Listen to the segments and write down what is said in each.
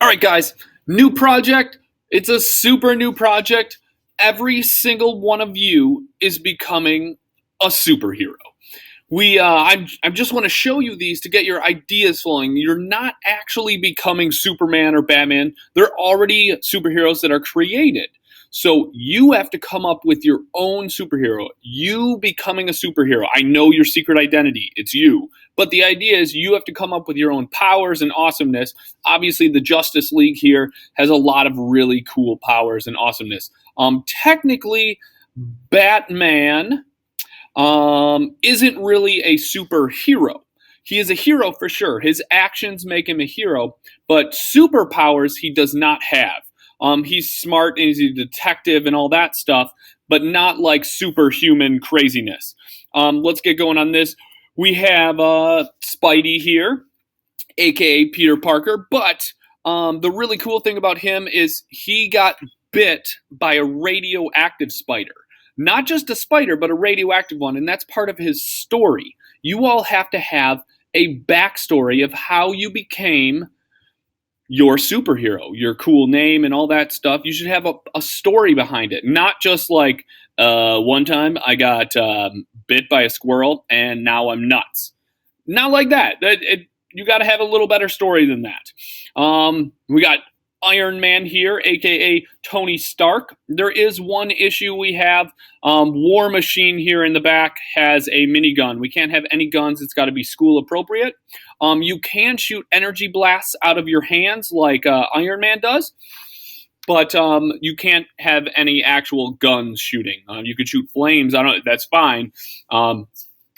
All right, guys, new project. It's a super new project. Every single one of you is becoming a superhero. I just want to show you these to get your ideas flowing. You're not actually becoming Superman or Batman. They're already superheroes that are created. So you have to come up with your own superhero. You becoming a superhero. I know your secret identity. It's you. But the idea is you have to come up with your own powers and awesomeness. Obviously, the Justice League here has a lot of really cool powers and awesomeness. Technically, Batman isn't really a superhero. He is a hero for sure. His actions make him a hero, but superpowers he does not have. He's smart and he's a detective and all that stuff, but not like superhuman craziness. Let's get going on this. We have Spidey here, aka Peter Parker, but the really cool thing about him is he got bit by a radioactive spider. Not just a spider, but a radioactive one, and that's part of his story. You all have to have a backstory of how you became your superhero, your cool name and all that stuff. You should have a story behind it, not just like one time I got bit by a squirrel and now I'm nuts. Not like that. You got to have a little better story than that. We got Iron Man here, aka Tony Stark. There is one issue we have. War Machine here in the back has a minigun. We can't have any guns. It's got to be school appropriate. You can shoot energy blasts out of your hands like Iron Man does, but you can't have any actual guns shooting. You could shoot flames. That's fine.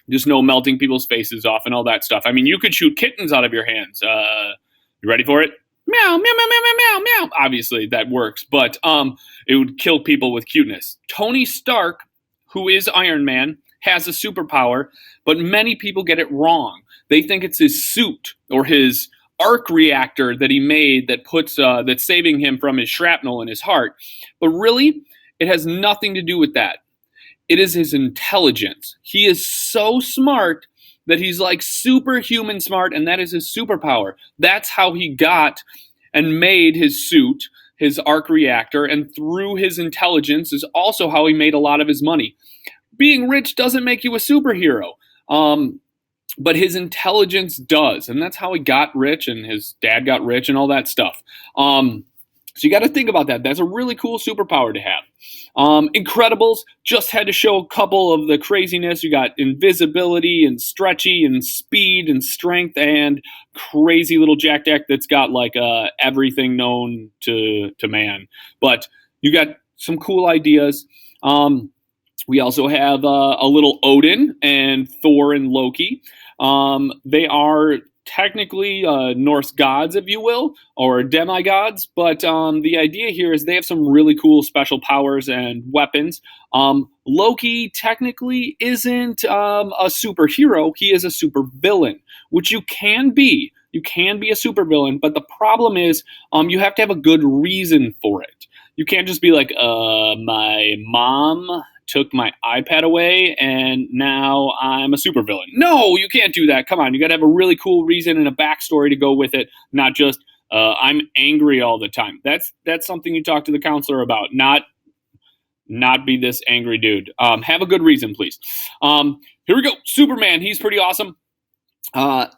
Just no melting people's faces off and all that stuff. I mean, you could shoot kittens out of your hands. You ready for it? Meow, meow, meow, meow, meow, meow, meow. Obviously, that works, but it would kill people with cuteness. Tony Stark, who is Iron Man, has a superpower, but many people get it wrong. They think it's his suit or his arc reactor that he made that's saving him from his shrapnel in his heart. But really, it has nothing to do with that. It is his intelligence. He is so smart that he's like superhuman smart, and that is his superpower. That's how he got and made his suit, his arc reactor, and through his intelligence is also how he made a lot of his money. Being rich doesn't make you a superhero, but his intelligence does, and that's how he got rich, and his dad got rich, and all that stuff. So you got to think about that. That's a really cool superpower to have. Incredibles just had to show a couple of the craziness. You got invisibility and stretchy and speed and strength and crazy little Jack Jack that's got like everything known to man. But you got some cool ideas. We also have a little Odin and Thor and Loki. They are technically Norse gods, if you will, or demigods, but the idea here is they have some really cool special powers and weapons. Loki technically isn't a superhero. He is a supervillain, which you can be. You can be a supervillain, but the problem is you have to have a good reason for it. You can't just be like, my mom took my iPad away and now I'm a supervillain. No, you can't do that. Come on, you got to have a really cool reason and a backstory to go with it, not just I'm angry all the time. That's something you talk to the counselor about, not be this angry dude. Have a good reason, please. Here we go. Superman, he's pretty awesome.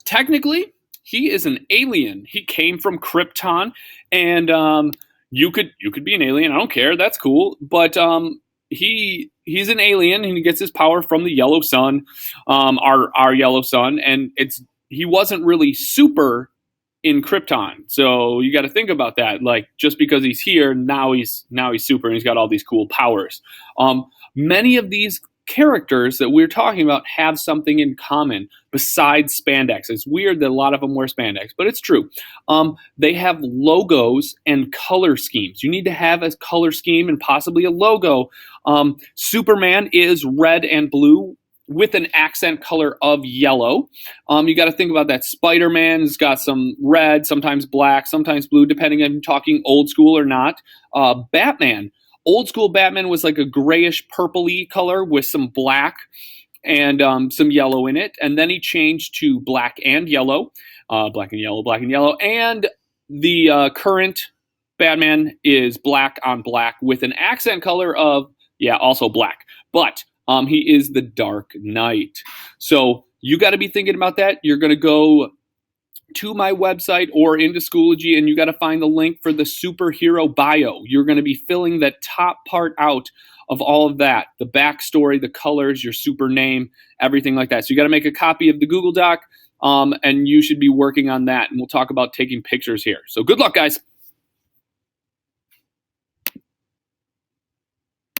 Technically, he is an alien. He came from Krypton, and you could be an alien. I don't care. That's cool. But he's an alien, and he gets his power from the yellow sun, our yellow sun, and he wasn't really super in Krypton. So you got to think about that. Like, just because he's here, now he's super, and he's got all these cool powers. Many of these characters that we're talking about have something in common besides spandex. It's weird that a lot of them wear spandex, but it's true. They have logos and color schemes. You need to have a color scheme and possibly a logo. Superman is red and blue with an accent color of yellow. You got to think about that. Spider-Man's got some red, sometimes black, sometimes blue, depending on if you're talking old school or not. Batman. Old school Batman was like a grayish purpley color with some black and some yellow in it. And then he changed to black and yellow, black and yellow, black and yellow. And the current Batman is black on black with an accent color of, yeah, also black. But he is the Dark Knight. So you got to be thinking about that. You're going to go to my website or into Schoology, and you got to find the link for the SuperHero bio. You're going to be filling that top part out of all of that, the backstory, the colors, your super name, everything like that. So you got to make a copy of the Google Doc, and you should be working on that, and we'll talk about taking pictures here. So good luck, guys.